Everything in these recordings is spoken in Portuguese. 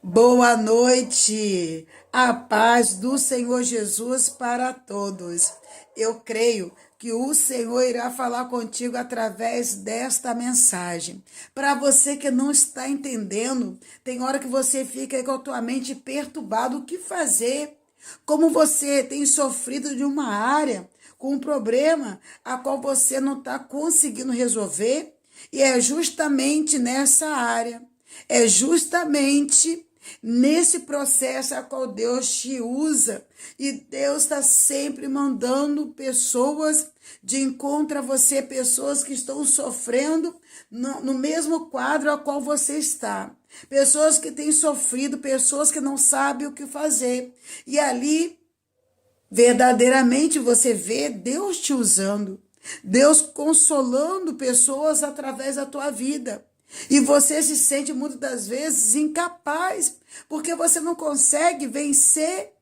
Boa noite, a paz do Senhor Jesus para todos. Eu creio que o Senhor irá falar contigo através desta mensagem. Para você que não está entendendo, tem hora que você fica aí com a tua mente perturbada, o que fazer? Como você tem sofrido de uma área com um problema a qual você não está conseguindo resolver? E é justamente nessa área, é justamente nesse processo a qual Deus te usa, e Deus está sempre mandando pessoas de encontro a você, pessoas que estão sofrendo no mesmo quadro a qual você está, pessoas que têm sofrido, pessoas que não sabem o que fazer, e ali verdadeiramente você vê Deus te usando, Deus consolando pessoas através da tua vida. E você se sente muitas das vezes incapaz, porque você não consegue vencer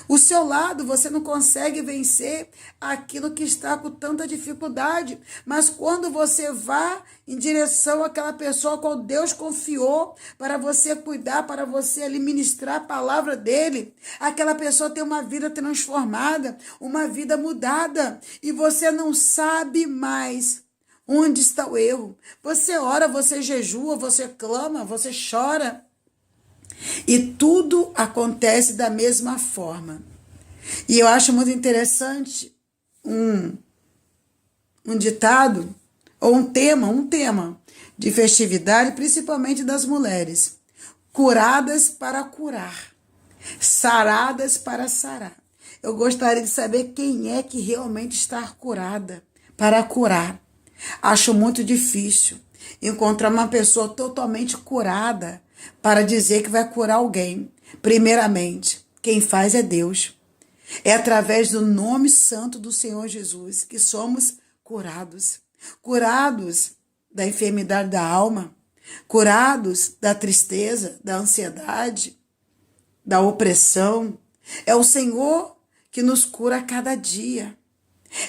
o seu lado, você não consegue vencer aquilo que está com tanta dificuldade. Mas quando você vá em direção àquela pessoa a qual Deus confiou para você cuidar, para você ali ministrar a palavra dele, aquela pessoa tem uma vida transformada, uma vida mudada, e você não sabe mais onde está o erro. Você ora, você jejua, você clama, você chora, e tudo acontece da mesma forma. E eu acho muito interessante um ditado, ou um tema de festividade, principalmente das mulheres. Curadas para curar, saradas para sarar. Eu gostaria de saber quem é que realmente está curada para curar. Acho muito difícil encontrar uma pessoa totalmente curada para dizer que vai curar alguém. Primeiramente, quem faz é Deus. É através do nome santo do Senhor Jesus que somos curados. Curados da enfermidade da alma, curados da tristeza, da ansiedade, da opressão. É o Senhor que nos cura a cada dia.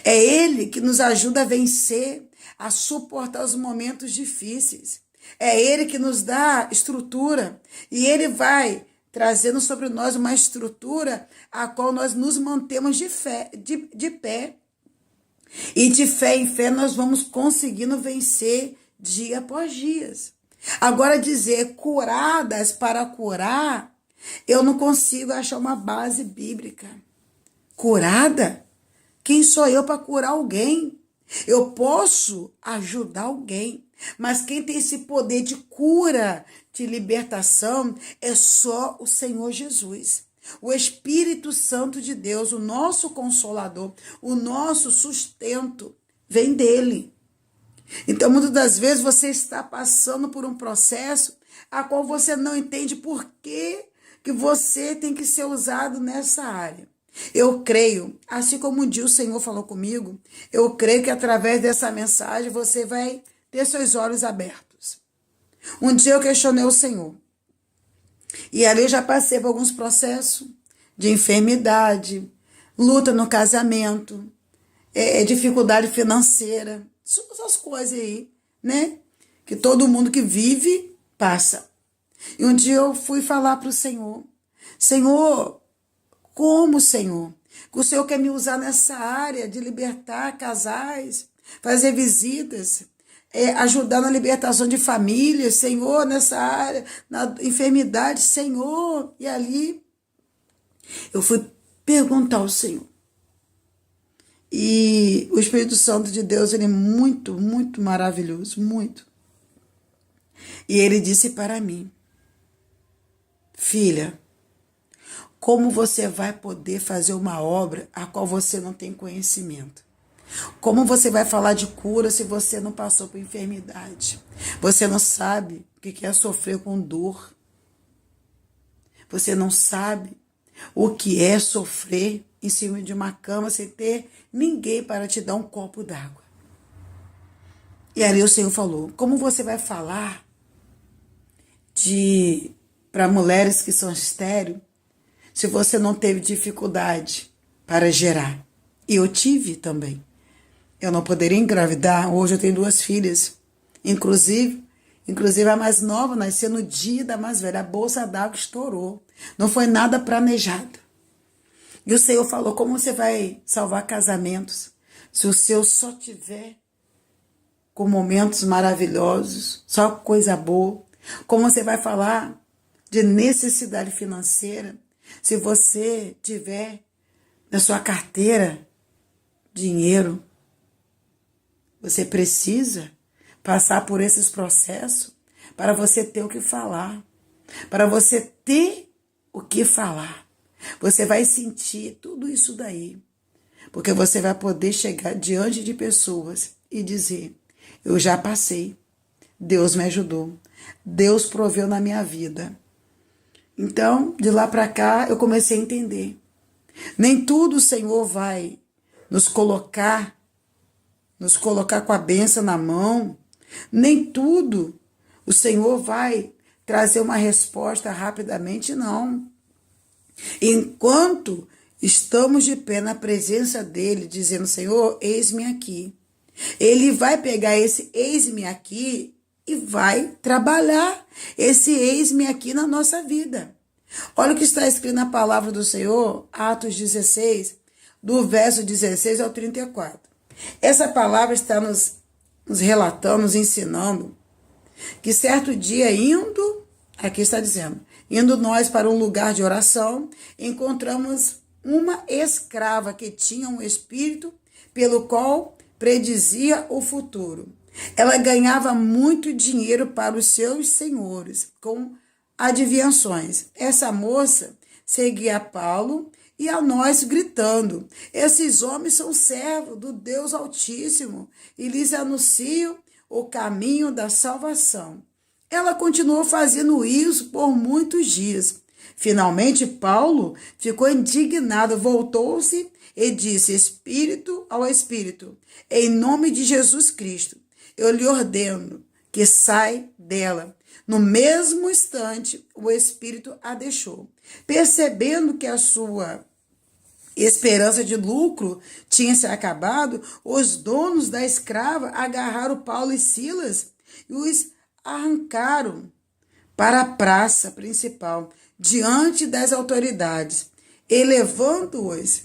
É Ele que nos ajuda a vencer, a suportar os momentos difíceis. É Ele que nos dá estrutura, e Ele vai trazendo sobre nós uma estrutura a qual nós nos mantemos de pé. E de fé em fé nós vamos conseguindo vencer dia após dia. Agora dizer curadas para curar, eu não consigo achar uma base bíblica. Curada? Quem sou eu para curar alguém? Eu posso ajudar alguém, mas quem tem esse poder de cura, de libertação, é só o Senhor Jesus. O Espírito Santo de Deus, o nosso Consolador, o nosso sustento, vem dele. Então, muitas das vezes você está passando por um processo a qual você não entende por que você tem que ser usado nessa área. Eu creio, assim como um dia o Senhor falou comigo, eu creio que através dessa mensagem você vai ter seus olhos abertos. Um dia eu questionei o Senhor, e ali eu já passei por alguns processos de enfermidade, luta no casamento, dificuldade financeira, essas coisas aí, né? Que todo mundo que vive passa. E um dia eu fui falar para o Senhor, Senhor, como, Senhor? Que o Senhor quer me usar nessa área de libertar casais, fazer visitas, ajudar na libertação de famílias, Senhor, nessa área, na enfermidade, Senhor. E ali eu fui perguntar ao Senhor. E o Espírito Santo de Deus, ele é muito, muito maravilhoso, muito. E ele disse para mim, filha, como você vai poder fazer uma obra a qual você não tem conhecimento? Como você vai falar de cura se você não passou por enfermidade? Você não sabe o que é sofrer com dor. Você não sabe o que é sofrer em cima de uma cama sem ter ninguém para te dar um copo d'água. E ali o Senhor falou, como você vai falar para mulheres que são estéreis, se você não teve dificuldade para gerar? E eu tive também. Eu não poderia engravidar. Hoje eu tenho 2 filhas. Inclusive, Inclusive a mais nova nasceu no dia da mais velha. A bolsa d'água estourou. Não foi nada planejado. E o Senhor falou, como você vai salvar casamentos se o seu só tiver com momentos maravilhosos, só coisa boa? Como você vai falar de necessidade financeira se você tiver na sua carteira dinheiro? Você precisa passar por esses processos para você ter o que falar, para você ter o que falar. Você vai sentir tudo isso daí, porque você vai poder chegar diante de pessoas e dizer, eu já passei, Deus me ajudou, Deus proveu na minha vida. Então, de lá para cá, eu comecei a entender. Nem tudo o Senhor vai nos colocar com a bênção na mão. Nem tudo o Senhor vai trazer uma resposta rapidamente, não. Enquanto estamos de pé na presença dele, dizendo, Senhor, eis-me aqui. Ele vai pegar esse eis-me aqui e vai trabalhar esse eis-me aqui na nossa vida. Olha o que está escrito na palavra do Senhor, Atos 16, do verso 16 ao 34. Essa palavra está nos relatando, nos ensinando que certo dia aqui está dizendo, indo nós para um lugar de oração, encontramos uma escrava que tinha um espírito pelo qual predizia o futuro. Ela ganhava muito dinheiro para os seus senhores com adivinhações. Essa moça seguia a Paulo e a nós gritando, esses homens são servos do Deus Altíssimo e lhes anunciam o caminho da salvação. Ela continuou fazendo isso por muitos dias. Finalmente, Paulo ficou indignado, voltou-se e disse, espírito ao espírito, em nome de Jesus Cristo, eu lhe ordeno que saia dela. No mesmo instante, o espírito a deixou. Percebendo que a sua esperança de lucro tinha se acabado, os donos da escrava agarraram Paulo e Silas e os arrancaram para a praça principal, diante das autoridades. E levando-os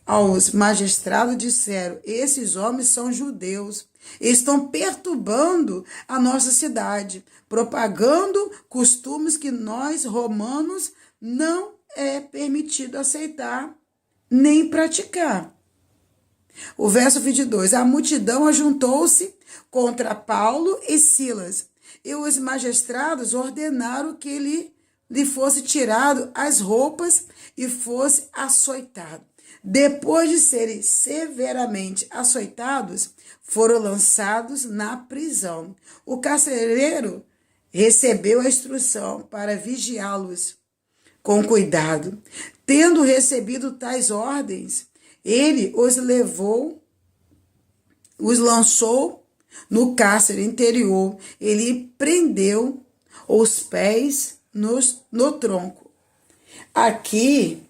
aos magistrados, disseram, esses homens são judeus, estão perturbando a nossa cidade, propagando costumes que nós, romanos, não é permitido aceitar nem praticar. O verso 22, a multidão ajuntou-se contra Paulo e Silas, e os magistrados ordenaram que lhe fosse tirado as roupas e fosse açoitado. Depois de serem severamente açoitados, foram lançados na prisão. O carcereiro recebeu a instrução para vigiá-los com cuidado. Tendo recebido tais ordens, ele os lançou no cárcere interior. Ele prendeu os pés no tronco. Aqui,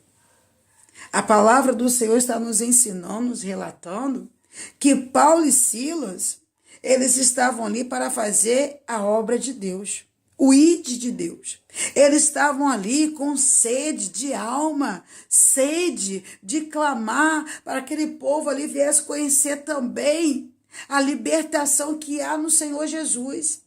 a palavra do Senhor está nos ensinando, nos relatando, que Paulo e Silas, eles estavam ali para fazer a obra de Deus, o ide de Deus. Eles estavam ali com sede de alma, sede de clamar para que aquele povo ali viesse conhecer também a libertação que há no Senhor Jesus.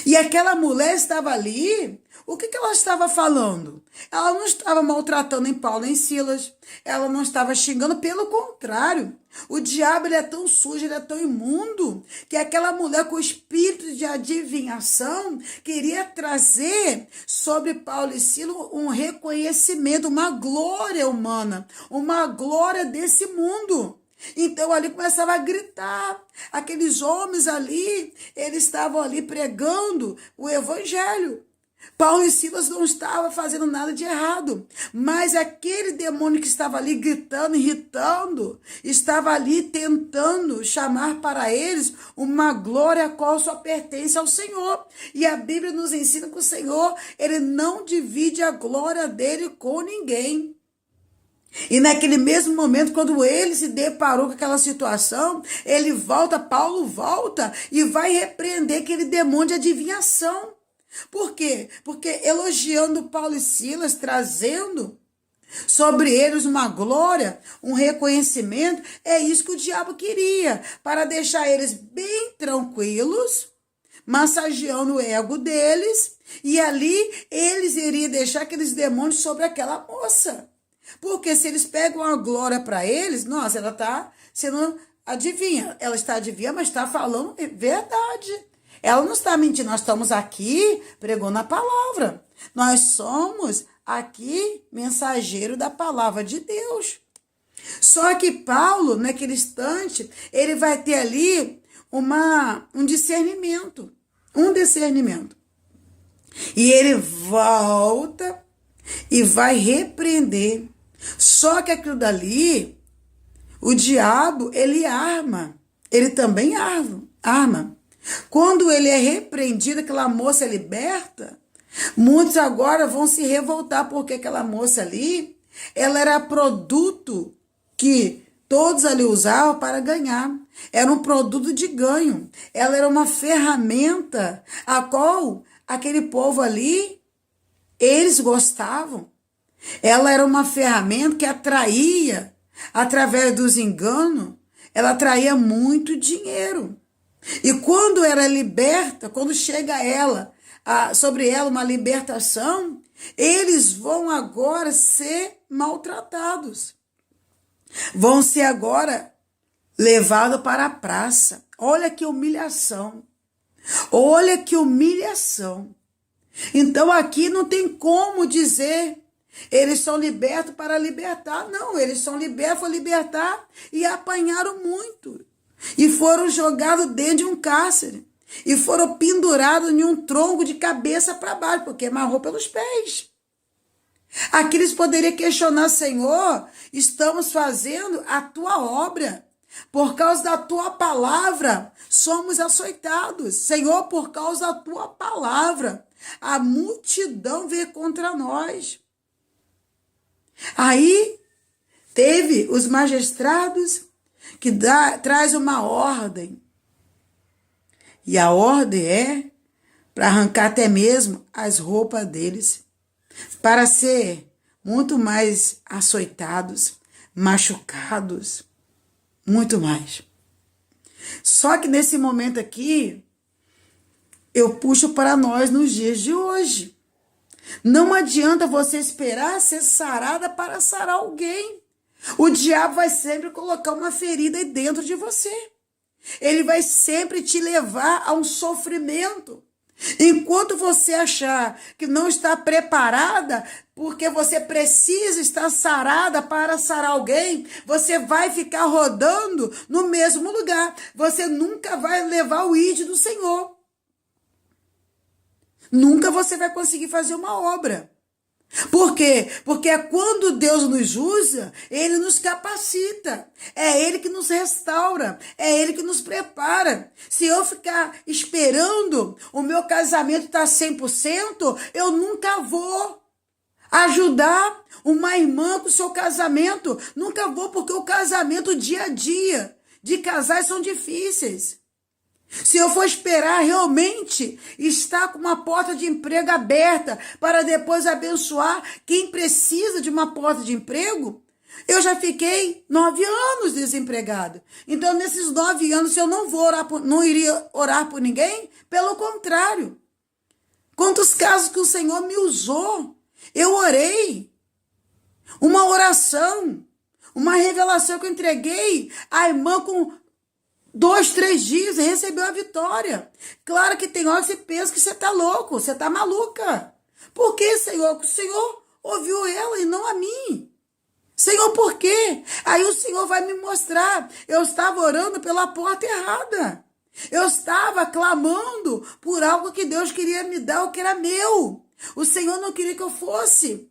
E aquela mulher estava ali, o que ela estava falando? Ela não estava maltratando em Paulo nem Silas, ela não estava xingando, pelo contrário. O diabo ele é tão sujo, ele é tão imundo, que aquela mulher com o espírito de adivinhação queria trazer sobre Paulo e Silas um reconhecimento, uma glória humana, uma glória desse mundo. Então ali começava a gritar, aqueles homens ali, eles estavam ali pregando o evangelho. Paulo e Silas não estavam fazendo nada de errado, mas aquele demônio que estava ali gritando, irritando, estava ali tentando chamar para eles uma glória a qual só pertence ao Senhor. E a Bíblia nos ensina que o Senhor, ele não divide a glória dele com ninguém. E naquele mesmo momento, quando ele se deparou com aquela situação, Paulo volta e vai repreender aquele demônio de adivinhação. Por quê? Porque elogiando Paulo e Silas, trazendo sobre eles uma glória, um reconhecimento, é isso que o diabo queria, para deixar eles bem tranquilos, massageando o ego deles, e ali eles iriam deixar aqueles demônios sobre aquela moça. Porque se eles pegam a glória para eles, nossa, ela está sendo adivinha. Ela está adivinhando, mas está falando verdade. Ela não está mentindo. Nós estamos aqui pregando a palavra. Nós somos aqui mensageiro da palavra de Deus. Só que Paulo, naquele instante, ele vai ter ali um discernimento. Um discernimento. E ele volta e vai repreender. Só que aquilo dali, o diabo, ele arma. Ele também arma. Quando ele é repreendido, aquela moça é liberta, muitos agora vão se revoltar, porque aquela moça ali, ela era produto que todos ali usavam para ganhar. Era um produto de ganho. Ela era uma ferramenta a qual aquele povo ali, eles gostavam. Ela era uma ferramenta que atraía, através dos enganos, ela atraía muito dinheiro. E quando era liberta, quando chega sobre ela uma libertação, eles vão agora ser maltratados. Vão ser agora levados para a praça. Olha que humilhação. Olha que humilhação. Então aqui não tem como dizer eles são libertos para libertar. Não, eles são libertos para libertar e apanharam muito. E foram jogados dentro de um cárcere. E foram pendurados em um tronco de cabeça para baixo, porque amarrou pelos pés. Aqui eles poderiam questionar: Senhor, estamos fazendo a tua obra. Por causa da tua palavra, somos açoitados. Senhor, por causa da tua palavra, a multidão veio contra nós. Aí teve os magistrados que traz uma ordem. E a ordem é para arrancar até mesmo as roupas deles, para ser muito mais açoitados, machucados, muito mais. Só que nesse momento aqui, eu puxo para nós nos dias de hoje. Não adianta você esperar ser sarada para sarar alguém. O diabo vai sempre colocar uma ferida aí dentro de você. Ele vai sempre te levar a um sofrimento. Enquanto você achar que não está preparada, porque você precisa estar sarada para sarar alguém, você vai ficar rodando no mesmo lugar. Você nunca vai levar o ID do Senhor. Nunca você vai conseguir fazer uma obra. Por quê? Porque quando Deus nos usa, Ele nos capacita. É Ele que nos restaura. É Ele que nos prepara. Se eu ficar esperando o meu casamento estar 100%, eu nunca vou ajudar uma irmã com o seu casamento. Nunca vou, porque o casamento, dia a dia de casais são difíceis. Se eu for esperar realmente estar com uma porta de emprego aberta para depois abençoar quem precisa de uma porta de emprego, eu já fiquei 9 anos desempregado. Então, nesses 9 anos, eu não iria orar por ninguém, pelo contrário. Quantos casos que o Senhor me usou, eu orei. Uma oração, uma revelação que eu entreguei à irmã com 2, 3 dias e recebeu a vitória. Claro que tem hora que você pensa que você está louco, você está maluca. Por que, Senhor? O Senhor ouviu ela e não a mim. Senhor, por quê? Aí o Senhor vai me mostrar. Eu estava orando pela porta errada. Eu estava clamando por algo que Deus queria me dar, o que era meu. O Senhor não queria que eu fosse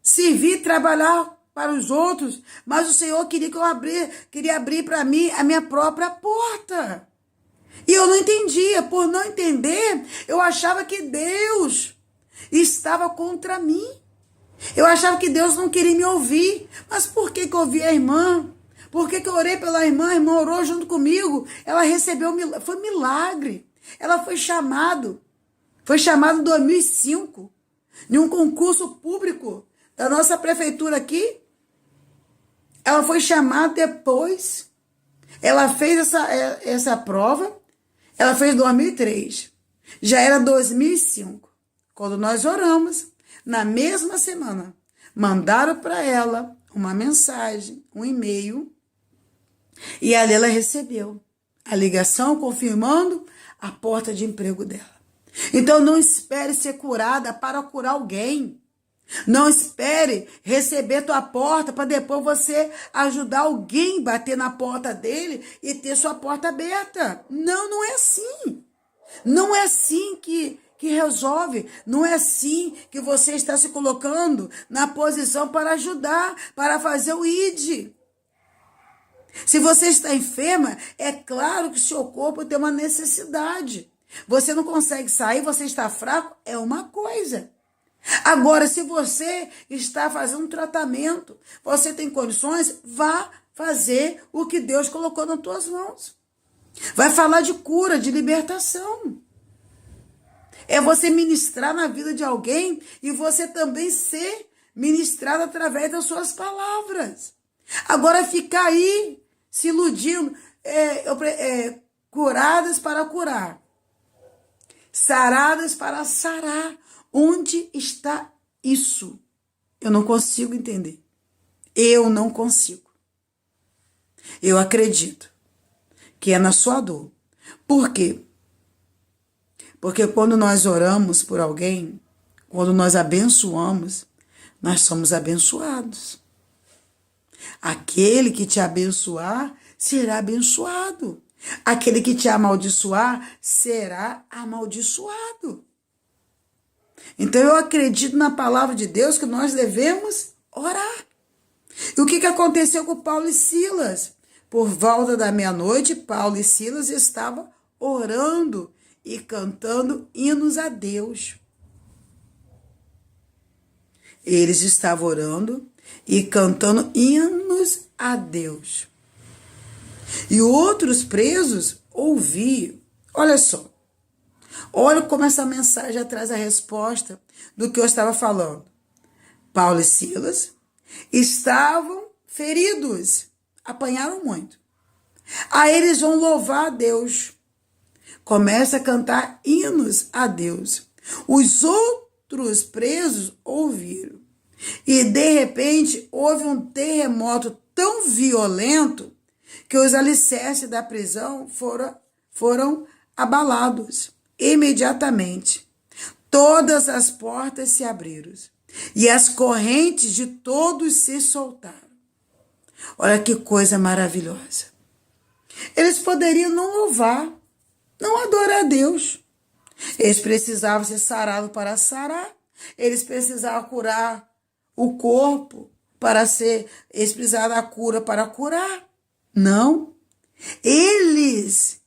servir, trabalhar para os outros, mas o Senhor queria que eu queria abrir para mim a minha própria porta. E eu não entendia. Por não entender, eu achava que Deus estava contra mim. Eu achava que Deus não queria me ouvir. Mas por que eu ouvi a irmã? Por que eu orei pela irmã? A irmã orou junto comigo. Ela recebeu, foi milagre. Ela foi chamado em 2005, em um concurso público da nossa prefeitura aqui. Ela foi chamada depois. Ela fez essa prova. Ela fez em 2003. Já era 2005. Quando nós oramos, na mesma semana, mandaram para ela uma mensagem, um e-mail, e ali ela recebeu a ligação confirmando a porta de emprego dela. Então não espere ser curada para curar alguém. Não espere receber tua porta para depois você ajudar alguém a bater na porta dele e ter sua porta aberta. Não, não é assim. Não é assim que resolve. Não é assim que você está se colocando na posição para ajudar, para fazer o ID. Se você está enferma, é claro que seu corpo tem uma necessidade. Você não consegue sair, você está fraco, é uma coisa. Agora, se você está fazendo um tratamento, você tem condições, vá fazer o que Deus colocou nas tuas mãos. Vai falar de cura, de libertação. É você ministrar na vida de alguém e você também ser ministrado através das suas palavras. Agora ficar aí se iludindo, curadas para curar, saradas para sarar. Onde está isso? Eu não consigo entender. Eu não consigo. Eu acredito que é na sua dor. Por quê? Porque quando nós oramos por alguém, quando nós abençoamos, nós somos abençoados. Aquele que te abençoar será abençoado. Aquele que te amaldiçoar será amaldiçoado. Então eu acredito na palavra de Deus que nós devemos orar. E o que aconteceu com Paulo e Silas? Por volta da meia-noite, Paulo e Silas estavam orando e cantando hinos a Deus. Eles estavam orando e cantando hinos a Deus. E outros presos ouviam. Olha só. Olha como essa mensagem já traz a resposta do que eu estava falando. Paulo e Silas estavam feridos, apanharam muito. Aí eles vão louvar a Deus. Começa a cantar hinos a Deus. Os outros presos ouviram. E de repente houve um terremoto tão violento que os alicerces da prisão foram abalados. Imediatamente, todas as portas se abriram e as correntes de todos se soltaram. Olha que coisa maravilhosa. Eles poderiam não louvar, não adorar a Deus. Eles precisavam ser sarados para sarar. Eles precisavam curar o corpo eles precisavam da cura para curar. Não. Eles,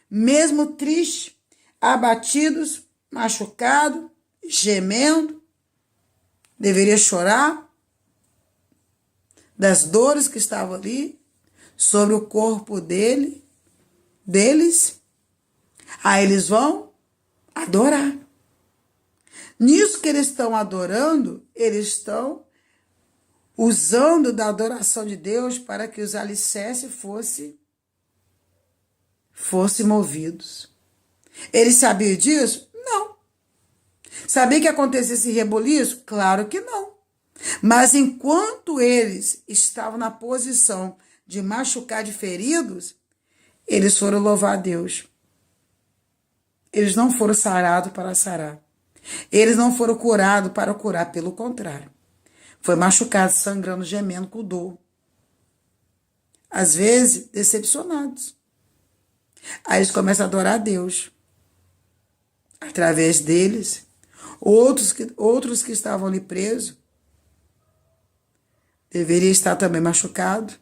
mesmo tristes, abatidos, machucados, gemendo, deveria chorar das dores que estavam ali sobre o corpo deles. Aí eles vão adorar. Nisso que eles estão adorando, eles estão usando da adoração de Deus para que os alicerces fossem movidos. Eles sabiam disso? Não. Sabia que acontecia esse reboliço? Claro que não. Mas enquanto eles estavam na posição de machucar, de feridos, eles foram louvar a Deus. Eles não foram sarados para sarar. Eles não foram curados para curar, pelo contrário. Foi machucado, sangrando, gemendo com dor. Às vezes, decepcionados. Aí eles começam a adorar a Deus. Através deles, outros que estavam ali presos, deveriam estar também machucados,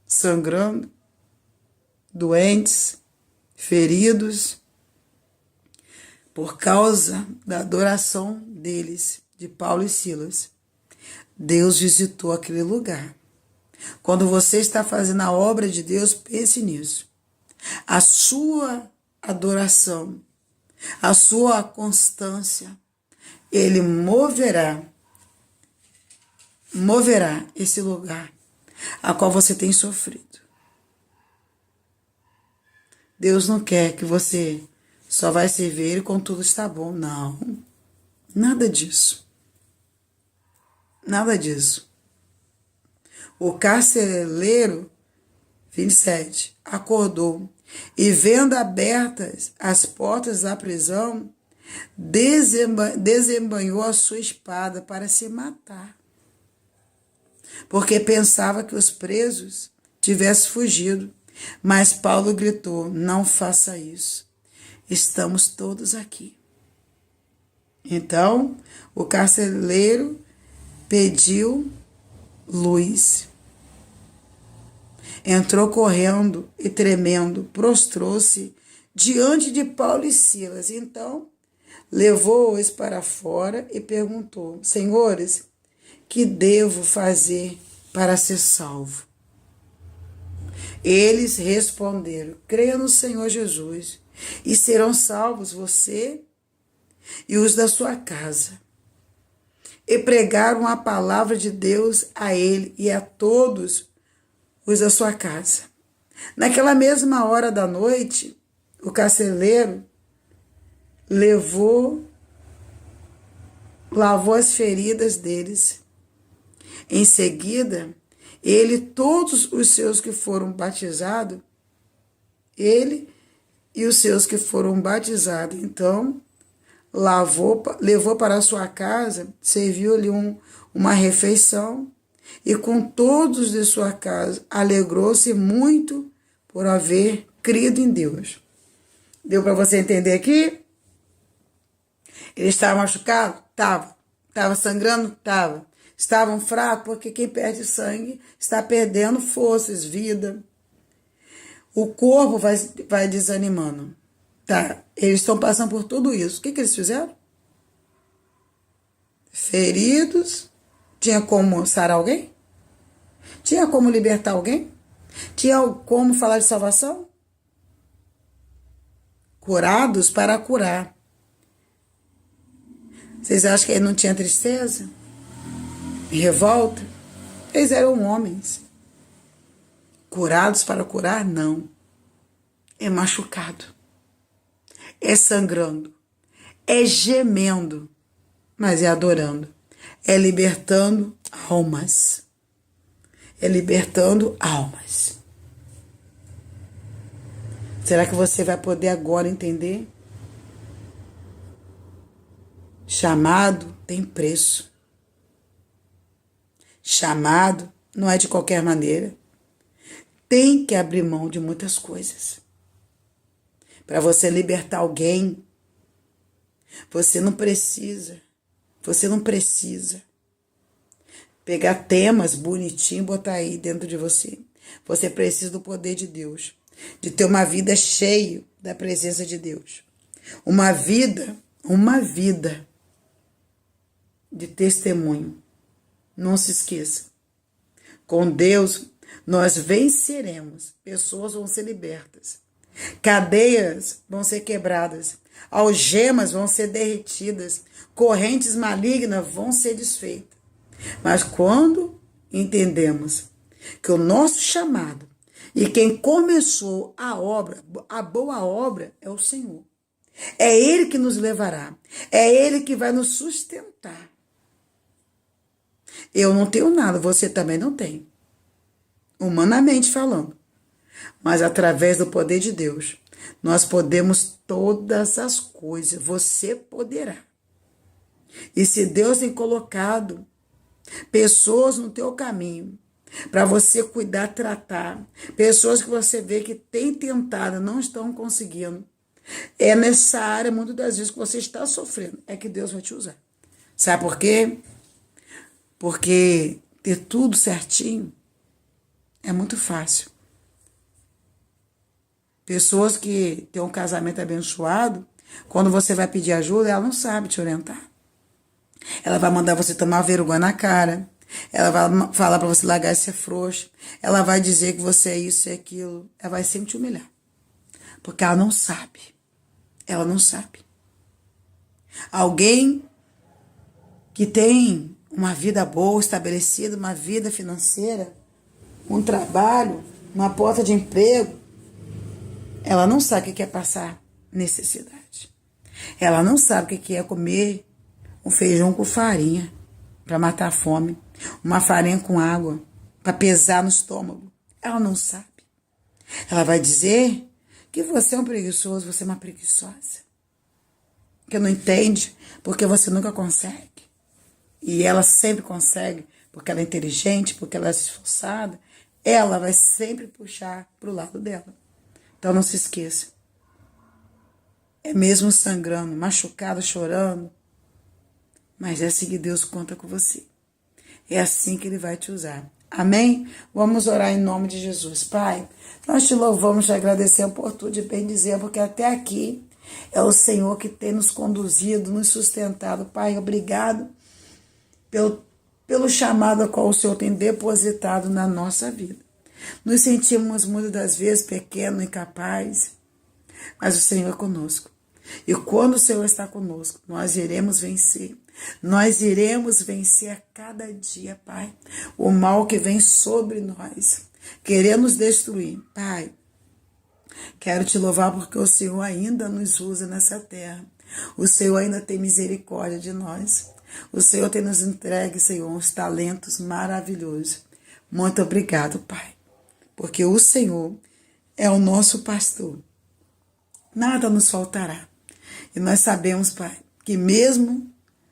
sangrando, doentes, feridos, por causa da adoração deles, de Paulo e Silas. Deus visitou aquele lugar. Quando você está fazendo a obra de Deus, pense nisso. A sua adoração, a sua constância, Ele moverá esse lugar a qual você tem sofrido. Deus não quer que você só vai servir Ele quando tudo está bom. Não, nada disso. Nada disso. O carcereiro, 27, acordou e, vendo abertas as portas da prisão, desembanhou a sua espada para se matar, porque pensava que os presos tivessem fugido. Mas Paulo gritou: não faça isso, estamos todos aqui. Então, o carcereiro pediu luz. Entrou correndo e tremendo, prostrou-se diante de Paulo e Silas. Então, levou-os para fora e perguntou: senhores, que devo fazer para ser salvo? Eles responderam: creia no Senhor Jesus, e serão salvos você e os da sua casa. E pregaram a palavra de Deus a ele e a todos os da sua casa. Naquela mesma hora da noite, o carcereiro lavou as feridas deles. Em seguida, ele, todos os seus que foram batizados, ele e os seus que foram batizados, então, levou para a sua casa, serviu-lhe uma refeição, e com todos de sua casa alegrou-se muito por haver crido em Deus. Deu para você entender aqui? Ele estava machucado? Estava. Estava sangrando? Estava. Estavam fracos? Porque quem perde sangue está perdendo forças, vida. O corpo vai desanimando. Tá, eles estão passando por tudo isso. O que eles fizeram? Feridos. Tinha como sarar alguém? Tinha como libertar alguém? Tinha como falar de salvação? Curados para curar. Vocês acham que ele não tinha tristeza? Revolta? Eles eram homens. Curados para curar? Não. É machucado. É sangrando. É gemendo. Mas é adorando. É libertando almas. É libertando almas. Será que você vai poder agora entender? Chamado tem preço. Chamado não é de qualquer maneira. Tem que abrir mão de muitas coisas. Para você libertar alguém, você não precisa pegar temas bonitinhos e botar aí dentro de você. Você precisa do poder de Deus, de ter uma vida cheia da presença de Deus. Uma vida de testemunho. Não se esqueça. Com Deus, nós venceremos. Pessoas vão ser libertas. Cadeias vão ser quebradas. Algemas vão ser derretidas. Correntes malignas vão ser desfeitas. Mas quando entendemos que o nosso chamado e quem começou a obra, a boa obra, é o Senhor. É Ele que nos levará. É Ele que vai nos sustentar. Eu não tenho nada, você também não tem. Humanamente falando. Mas através do poder de Deus, nós podemos todas as coisas. Você poderá. E se Deus tem colocado pessoas no teu caminho para você cuidar, tratar, pessoas que você vê que tem tentado, não estão conseguindo, é nessa área, muitas das vezes, que você está sofrendo, é que Deus vai te usar. Sabe por quê? Porque ter tudo certinho é muito fácil. Pessoas que têm um casamento abençoado, quando você vai pedir ajuda, ela não sabe te orientar. Ela vai mandar você tomar vergonha na cara. Ela vai falar para você largar de ser frouxo. Ela vai dizer que você é isso e aquilo. Ela vai sempre te humilhar. Porque ela não sabe. Ela não sabe. Alguém que tem uma vida boa, estabelecida, uma vida financeira, um trabalho, uma porta de emprego, ela não sabe o que é passar necessidade. Ela não sabe o que é comer um feijão com farinha para matar a fome, uma farinha com água para pesar no estômago. Ela não sabe. Ela vai dizer que você é um preguiçoso, você é uma preguiçosa. Que não entende porque você nunca consegue. E ela sempre consegue, porque ela é inteligente, porque ela é esforçada. Ela vai sempre puxar para o lado dela. Então não se esqueça. É mesmo sangrando, machucado, chorando. Mas é assim que Deus conta com você. É assim que Ele vai te usar. Amém? Vamos orar em nome de Jesus. Pai, nós te louvamos, te agradecemos por tudo e bem dizer, porque até aqui é o Senhor que tem nos conduzido, nos sustentado. Pai, obrigado pelo chamado a qual o Senhor tem depositado na nossa vida. Nos sentimos muitas das vezes pequenos, incapazes, mas o Senhor é conosco. E quando o Senhor está conosco, nós iremos vencer. Nós iremos vencer a cada dia, Pai, o mal que vem sobre nós, querendo nos destruir. Pai, quero te louvar porque o Senhor ainda nos usa nessa terra. O Senhor ainda tem misericórdia de nós. O Senhor tem nos entregue, Senhor, uns talentos maravilhosos. Muito obrigado, Pai, porque o Senhor é o nosso pastor. Nada nos faltará. E nós sabemos, Pai, que mesmo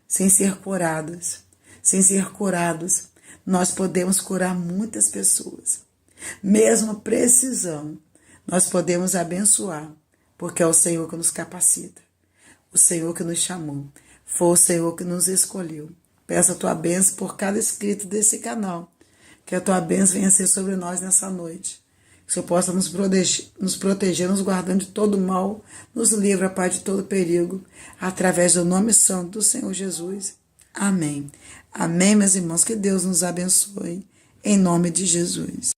sem ser curados, nós podemos curar muitas pessoas. Mesmo precisando, nós podemos abençoar, porque é o Senhor que nos capacita, o Senhor que nos chamou, foi o Senhor que nos escolheu. Peço a tua bênção por cada inscrito desse canal, que a tua bênção venha ser sobre nós nessa noite. Que o Senhor possa nos proteger, nos guardando de todo mal, nos livra, Pai, de todo perigo, através do nome santo do Senhor Jesus. Amém. Amém, meus irmãos. Que Deus nos abençoe, em nome de Jesus.